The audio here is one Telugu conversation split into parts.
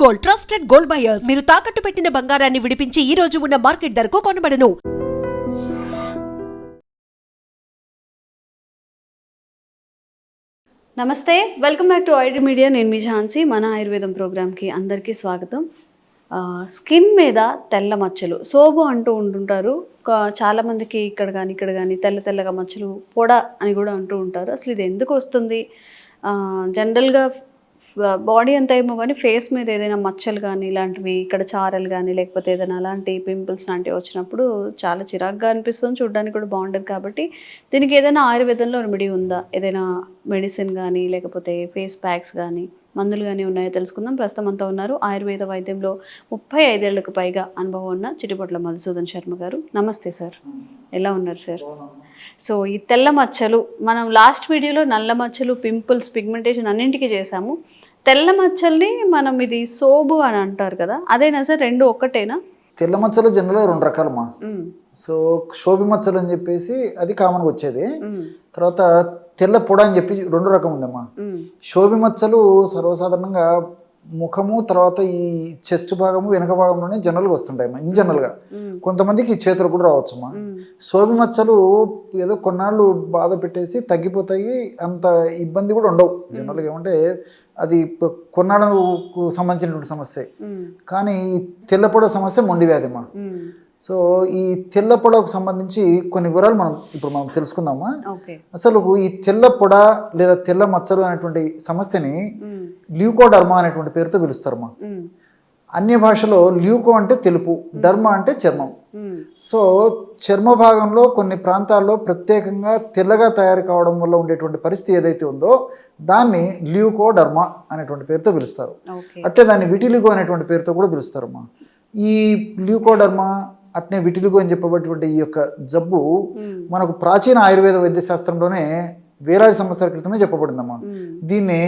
Gold, trusted gold buyers. మీరు తాకట్టు పెట్టిన బంగారాన్ని విడిపించి ఈ రోజు ఉన్న మార్కెట్ ధరకు కొనబడను. నమస్తే, welcome back to ID media. నేను మీ ఝాన్సీ. మన ఆయుర్వేదం ప్రోగ్రామ్కి అందరికీ స్వాగతం. స్కిన్ మీద తెల్ల మచ్చలు సోబు అంటూ ఉంటుంటారు. చాలామందికి ఇక్కడ కానీ తెల్ల తెల్లగా మచ్చలు పొడ అని కూడా అంటూ ఉంటారు. అసలు ఇది ఎందుకు వస్తుంది? జనరల్గా బాడీ అంతా ఏమో కానీ ఫేస్ మీద ఏదైనా మచ్చలు కానీ ఇలాంటివి, ఇక్కడ చారలు కానీ లేకపోతే ఏదైనా అలాంటి పింపుల్స్ లాంటివి వచ్చినప్పుడు చాలా చిరాగ్గా అనిపిస్తుంది, చూడడానికి కూడా బాగుంటుంది. కాబట్టి దీనికి ఏదైనా ఆయుర్వేదంలో రెమెడీ ఉందా? ఏదైనా మెడిసిన్ కానీ లేకపోతే ఫేస్ ప్యాక్స్ కానీ మందులు కానీ ఉన్నాయో తెలుసుకుందాం. ప్రస్తుతం అంతా ఉన్నారు ఆయుర్వేద వైద్యంలో 35 ఏళ్లకు పైగా అనుభవం ఉన్న చిటిపొట్ల మధుసూదన్ శర్మ గారు. నమస్తే సార్, ఎలా ఉన్నారు సార్? సో ఈ తెల్ల మచ్చలు, మనం లాస్ట్ వీడియోలో నల్ల మచ్చలు, పింపుల్స్, పిగ్మెంటేషన్ అన్నింటికీ చేసాము. తెల్ల మచ్చల్ని మనం ఇది సోబు అని అంటారు కదా, అదేనా సార్? రెండు ఒక్కటేనా? తెల్ల మచ్చలు జనరల్గా 2 రకాలమ్మా. సో శోభి మచ్చలు అని చెప్పేసి అది కామన్గా వచ్చేది. తర్వాత తెల్ల పొడ అని చెప్పి 2 రకం ఉందమ్మా. శోభి మచ్చలు సర్వసాధారణంగా ముఖము, తర్వాత ఈ చెస్ట్ భాగము, వెనక భాగంలోనే జనరల్గా వస్తుంటాయి ఇన్ జనరల్గా. కొంతమందికి చేతులు కూడా రావచ్చమ్మా. శోభి మచ్చలు ఏదో కొన్నాళ్ళు బాధ పెట్టేసి తగ్గిపోతాయి, అంత ఇబ్బంది కూడా ఉండవు జనరల్గా. ఏమంటే అది కొన్నాళ్ళకు సంబంధించినటువంటి సమస్య. కానీ ఈ తెల్లపొడ సమస్య మొండి వ్యాధిమా. సో ఈ తెల్ల పొడకు సంబంధించి కొన్ని వివరాలు మనం తెలుసుకుందామా. అసలు ఈ తెల్ల పొడ లేదా తెల్ల మచ్చలు అనేటువంటి సమస్యని ల్యూకోడర్మా అనేటువంటి పేరుతో పిలుస్తారమ్మా. అన్య భాషలో ల్యూకో అంటే తెలుపు, డర్మా అంటే చర్మం. సో చర్మ భాగంలో కొన్ని ప్రాంతాల్లో ప్రత్యేకంగా తెల్లగా తయారు కావడం వల్ల ఉండేటువంటి పరిస్థితి ఏదైతే ఉందో దాన్ని ల్యూకోడర్మా అనేటువంటి పేరుతో పిలుస్తారు. అట్లే దాన్ని విటిలిగో అనేటువంటి పేరుతో కూడా పిలుస్తారమ్మా. ఈ ల్యూకోడర్మా అట్నే విటిలిగో అని చెప్పబడినటువంటి ఈ యొక్క జబ్బు మనకు ప్రాచీన ఆయుర్వేద వైద్య శాస్త్రంలోనే వేలాది సంవత్సరాల క్రితమే చెప్పబడిందమ్మా. దీన్ని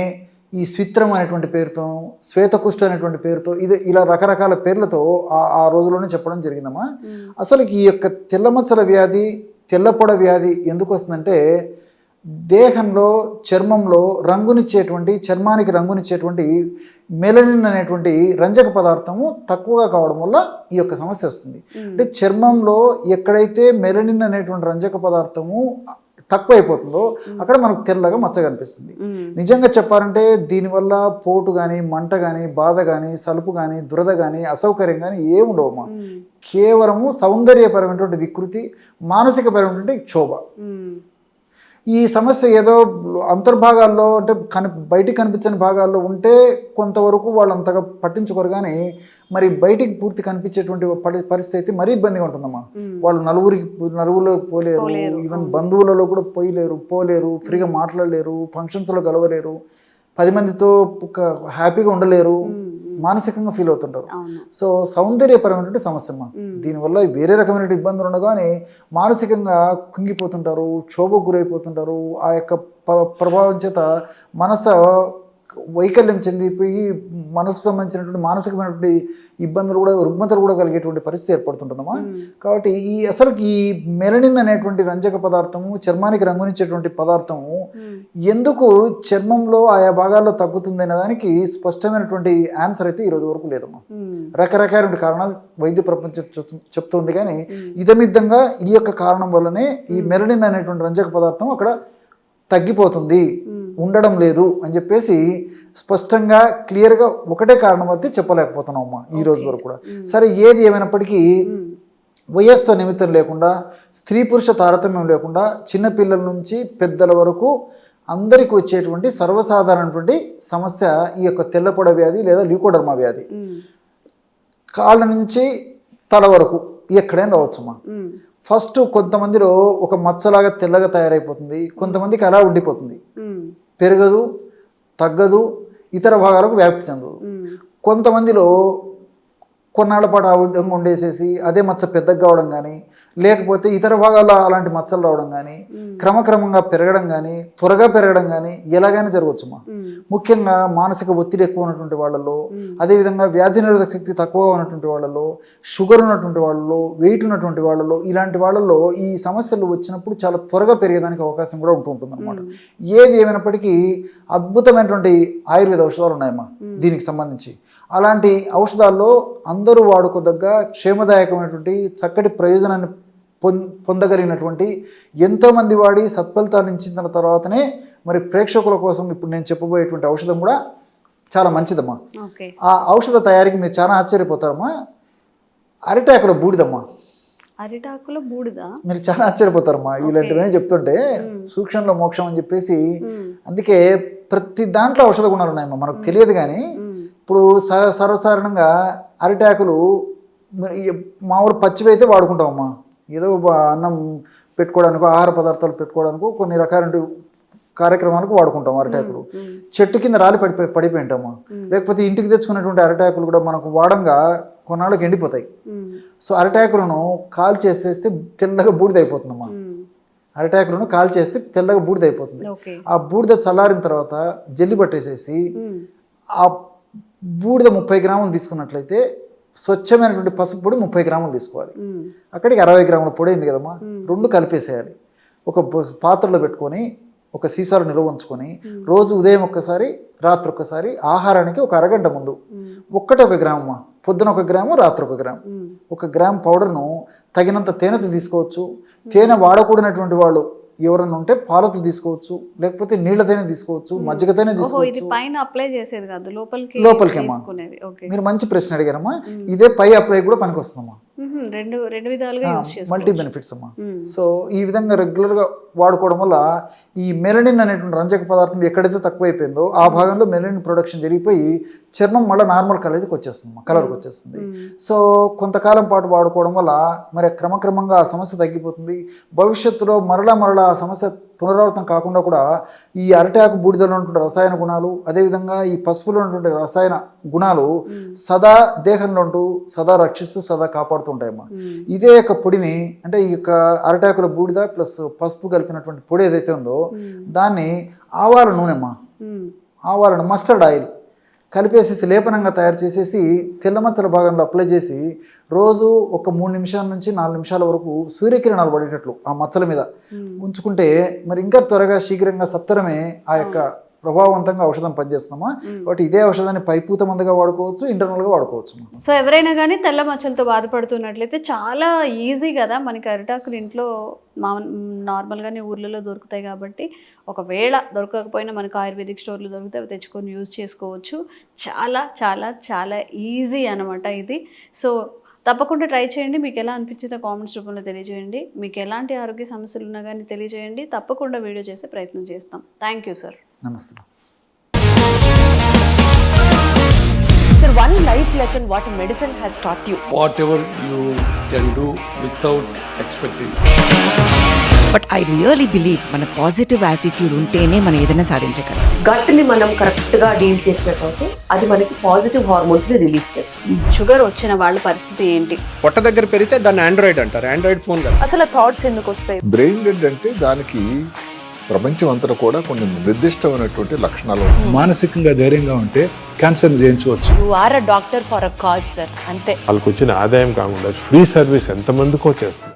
ఈ స్విత్రం అనేటువంటి పేరుతో, శ్వేతకుష్ఠ అనేటువంటి పేరుతో, ఇలా రకరకాల పేర్లతో ఆ రోజుల్లోనే చెప్పడం జరిగిందమ్మా. అసలు ఈ యొక్క తెల్లమచ్చల వ్యాధి, తెల్లపొడ వ్యాధి ఎందుకు వస్తుందంటే దేహంలో, చర్మంలో రంగునిచ్చేటువంటి, చర్మానికి రంగునిచ్చేటువంటి మెలనిన్ అనేటువంటి రంజక పదార్థము తక్కువగా కావడం వల్ల ఈ యొక్క సమస్య వస్తుంది. అంటే చర్మంలో ఎక్కడైతే మెలనిన్ అనేటువంటి రంజక పదార్థము తక్కువైపోతుందో అక్కడ మనకు తెల్లగా మచ్చ కనిపిస్తుంది. నిజంగా చెప్పాలంటే దీనివల్ల పోటు కానీ, మంట కానీ, బాధ కానీ, సలుపు కానీ, దురద కానీ, అసౌకర్యం కానీ ఏముండవమ్మా. కేవలము సౌందర్యపరమైనటువంటి వికృతి, మానసికపరమైనటువంటి క్షోభ. ఈ సమస్య ఏదో అంతర్భాగాల్లో అంటే బయటికి కనిపించని భాగాల్లో ఉంటే కొంతవరకు వాళ్ళు అంతగా పట్టించుకోరు, కానీ మరి బయటికి పూర్తి కనిపించేటువంటి పరిస్థితి మరీ ఇబ్బందిగా ఉంటుందమ్మా. వాళ్ళు నలుగురిలో పోలేరు, ఈవెన్ బంధువులలో కూడా పోలేరు, ఫ్రీగా మాట్లాడలేరు, ఫంక్షన్స్లో కలవలేరు, 10 మందితో హ్యాపీగా ఉండలేరు, మానసికంగా ఫీల్ అవుతుంటారు. సో సౌందర్యపరమైనటువంటి సమస్య అమ్మా. దీనివల్ల వేరే రకమైన ఇబ్బందులు ఉండవు, కానీ మానసికంగా కుంగిపోతుంటారు, క్షోభకు గురైపోతుంటారు. ఆ యొక్క ప్రభావం చేత మనసు వైకల్యం చెందిపోయి మనసుకు సంబంధించినటువంటి మానసికమైనటువంటి ఇబ్బందులు కూడా, రుగ్మతలు కూడా కలిగేటువంటి పరిస్థితి ఏర్పడుతుంటుందమ్మా. కాబట్టి అసలు ఈ మెలనిన్ అనేటువంటి రంజక పదార్థము, చర్మానికి రంగునిచ్చేటువంటి పదార్థము ఎందుకు చర్మంలో ఆయా భాగాల్లో తగ్గుతుంది అనే దానికి స్పష్టమైనటువంటి ఆన్సర్ అయితే ఈరోజు వరకు లేదమ్మా. రకరకాల కారణాలు వైద్య ప్రపంచం చెప్తుంది, కానీ ఇదమిద్దంగా ఈ యొక్క కారణం వల్లనే ఈ మెలనిన్ అనేటువంటి రంజక పదార్థం అక్కడ తగ్గిపోతుంది, ఉండడం లేదు అని చెప్పేసి స్పష్టంగా క్లియర్గా ఒకటే కారణం అయితే చెప్పలేకపోతున్నాం అమ్మా ఈ రోజు వరకు కూడా. సరే, ఏది ఏమైనప్పటికీ వయస్సుతో నిమిత్తం లేకుండా, స్త్రీ పురుష తారతమ్యం లేకుండా, చిన్నపిల్లల నుంచి పెద్దల వరకు అందరికీ వచ్చేటువంటి సర్వసాధారణటువంటి సమస్య ఈ యొక్క తెల్లపొడ వ్యాధి లేదా ల్యూకోడర్మా వ్యాధి. కాళ్ళ నుంచి తల వరకు ఎక్కడైనా రావచ్చమ్మా. ఫస్ట్ కొంతమందిలో ఒక మచ్చలాగా తెల్లగా తయారైపోతుంది, కొంతమందికి అలా ఉండిపోతుంది, పెరగదు, తగ్గదు, ఇతర భాగాలకు వ్యాప్తి చెందదు. కొంతమందిలో కొన్నాళ్ల పాటు ఆ విధంగా ఉండేసేసి అదే మచ్చ పెద్దగా కావడం కానీ, లేకపోతే ఇతర భాగాల్లో అలాంటి మచ్చలు రావడం కానీ, క్రమక్రమంగా పెరగడం కానీ, త్వరగా పెరగడం కానీ ఎలాగైనా జరగవచ్చుమా. ముఖ్యంగా మానసిక ఒత్తిడి ఎక్కువ ఉన్నటువంటి వాళ్ళలో, అదేవిధంగా వ్యాధి నిరోధక శక్తి తక్కువగా ఉన్నటువంటి వాళ్ళలో, షుగర్ ఉన్నటువంటి వాళ్ళలో, వెయిట్ ఉన్నటువంటి వాళ్ళలో, ఇలాంటి వాళ్ళలో ఈ సమస్యలు వచ్చినప్పుడు చాలా త్వరగా పెరిగేదానికి అవకాశం కూడా ఉంటుంది అనమాట. ఏది ఏమైనప్పటికీ అద్భుతమైనటువంటి ఆయుర్వేద ఔషధాలు ఉన్నాయమ్మా దీనికి సంబంధించి. అలాంటి ఔషధాల్లో అందరూ వాడుకోదగ్గ క్షేమదాయకమైనటువంటి చక్కటి ప్రయోజనాన్ని పొందగలిగినటువంటి ఎంతోమంది వాడి సత్ఫలితాలు ఇచ్చిన తర్వాతనే మరి ప్రేక్షకుల కోసం ఇప్పుడు నేను చెప్పబోయేటువంటి ఔషధం కూడా చాలా మంచిదమ్మా. ఓకే. ఆ ఔషధ తయారీకి మీరు చాలా ఆశ్చర్యపోతారమ్మా. అరిటాకుల బూడిదమ్మా. అరిటాకుల బూడిద? మీరు చాలా ఆశ్చర్యపోతారమ్మా ఇలాంటివన్నీ చెప్తుంటే. సూక్ష్మంలో మోక్షం అని చెప్పేసి, అందుకే ప్రతి దాంట్లో ఔషధ గుణాలు ఉన్నాయమ్మా, మనకు తెలియదు. కానీ ఇప్పుడు సర్వసాధారణంగా అరిటాకులు మామూలు పచ్చివైతే వాడుకుంటామమ్మా, ఏదో అన్నం పెట్టుకోవడానికి, ఆహార పదార్థాలు పెట్టుకోవడానికి, కొన్ని రకాల కార్యక్రమాలకు వాడుకుంటాం అరిటాకులు. చెట్టు కింద రాలి పడిపోయి ఉంటామా, లేకపోతే ఇంటికి తెచ్చుకున్నటువంటి అరిటాకులు కూడా మనకు వాడంగా కొన్నాళ్ళకి ఎండిపోతాయి. సో అరిటాకులను కాల్ చేసేస్తే తెల్లగా బూడిదైపోతుందమ్మా. అరిటాకులను కాల్ చేస్తే తెల్లగా బూడిదైపోతుంది. ఆ బూడిద చల్లారిన తర్వాత జల్లి పట్టేసేసి ఆ బూడిద 30 గ్రాములు తీసుకున్నట్లయితే స్వచ్ఛమైనటువంటి పసుపు పొడి 30 గ్రాములు తీసుకోవాలి. అక్కడికి 60 గ్రాముల పొడి అయింది కదమ్మా, 2 కలిపేసేయాలి. ఒక పాత్రలో పెట్టుకొని ఒక సీసాలో నిల్వ ఉంచుకొని రోజు ఉదయం ఒక్కసారి, రాత్రి ఒక్కసారి, ఆహారానికి ఒక అరగంట ముందు 1 గ్రాము, పొద్దున 1 గ్రాము, రాత్రి 1 గ్రాము, 1 గ్రామ్ పౌడర్ను తగినంత తేనెతో తీసుకోవచ్చు. తేనె వాడకూడనటువంటి వాళ్ళు ఎవరైనా ఉంటే పాలతో తీసుకోవచ్చు, లేకపోతే నీళ్ళతోనే తీసుకోవచ్చు, మజ్జిగతోనే తీసుకోవచ్చు. పైన అప్లై చేసేది కాదు, లోపలికేమ్మా. మీరు మంచి ప్రశ్న అడిగారమ్మా. ఇదే పై అప్లై కూడా పనికి వస్తుందమ్మా. రెండు విధాలుగా మల్టీ బెనిఫిట్స్ అమ్మా. సో ఈ విధంగా రెగ్యులర్గా వాడుకోవడం వల్ల ఈ మెలనిన్ అనేటువంటి రంజక పదార్థం ఎక్కడైతే తక్కువైపోయిందో ఆ భాగంలో మెలనిన్ ప్రొడక్షన్ జరిగిపోయి చర్మం మళ్ళీ నార్మల్ కలర్కి వచ్చేస్తుంది. సో కొంతకాలం పాటు వాడుకోవడం వల్ల మరి క్రమక్రమంగా ఆ సమస్య తగ్గిపోతుంది. భవిష్యత్తులో మరలా ఆ సమస్య పునరావృతం కాకుండా కూడా ఈ అరిటాకు బూడిదలో ఉన్నటువంటి రసాయన గుణాలు, అదేవిధంగా ఈ పసుపులో ఉన్నటువంటి రసాయన గుణాలు సదా దేహంలో ఉంటూ సదా రక్షిస్తూ సదా కాపాడుతుంటాయమ్మా. ఇదే యొక్క పొడిని, అంటే ఈ యొక్క అరిటాకుల బూడిద ప్లస్ పసుపు కలిపినటువంటి పొడి ఏదైతే ఉందో దాన్ని ఆవాల నూనెమ్మా, ఆవాలను మస్టర్డ్ ఆయిల్ కలిపేసేసి లేపనంగా తయారు చేసేసి తెల్లమచ్చల భాగంలో అప్లై చేసి రోజు ఒక 3 నిమిషాల నుంచి 4 నిమిషాల వరకు సూర్యకిరణాలు పడేటట్లు ఆ మచ్చల మీద ఉంచుకుంటే మరి ఇంకా త్వరగా శీఘ్రంగా సత్వరమే ఆ యొక్క ప్రభావవంతంగా ఔషధం పనిచేస్తున్నామా. కాబట్టి ఇదే ఔషధాన్ని పైపూత మందుగా వాడుకోవచ్చు, ఇంటర్నల్గా వాడుకోవచ్చు. సో ఎవరైనా కానీ తెల్ల మచ్చలతో బాధపడుతున్నట్లయితే చాలా ఈజీ కదా, మనకి అరిటాకులు ఇంట్లో నార్మల్గానే ఊర్లలో దొరుకుతాయి కాబట్టి ఒకవేళ దొరకకపోయినా మనకు ఆయుర్వేదిక్ స్టోర్లు దొరికితే అవి తెచ్చుకొని యూజ్ చేసుకోవచ్చు. చాలా చాలా చాలా ఈజీ అనమాట ఇది. సో తప్పకుండా ట్రై చేయండి. మీకు ఎలా అనిపించిందో కామెంట్స్ రూపంలో తెలియజేయండి. మీకు ఎలాంటి ఆరోగ్య సమస్యలు ఉన్నా కానీ తెలియజేయండి. తప్పకుండా వీడియో చేసే ప్రయత్నం చేస్తాం. Thank you sir. నమస్తే. Sir, one life lesson what medicine has taught you. Whatever you can do without expecting. But I really believe మన పాజిటివ్ యాటిట్యూడ్ ఉంటేనే మనం ఏదైనా సాధించగలం. గట్ని మనం కరెక్ట్గా డీల్ చేసినట్లయితే అది మనకి పాజిటివ్ హార్మోన్స్ని రిలీజ్ చేస్తుంది. షుగర్ వచ్చిన వాళ్ళ పరిస్థితి ఏంటి? పొట్ట దగ్గర పెరిగితే దాన్ని ఆండ్రాయిడ్ అంటారు, ఆండ్రాయిడ్ ఫోన్ కదా. అసలు థాట్స్ ఎందుకు వస్తాయి? బ్రెయిన్ డెడ్ అంటే దానికి ప్రపంచం అంతా కూడా కొన్ని నిర్దిష్టమైనటువంటి లక్షణాలు. మానసికంగా ధైర్యంగా ఉంటే క్యాన్సర్ జయించవచ్చు. You are a doctor for a cause sir, అంతే. వాళ్ళకి వచ్చిన ఆదాయం కాకుండా ఫ్రీ సర్వీస్ ఎంతమందికో చేస్తారు.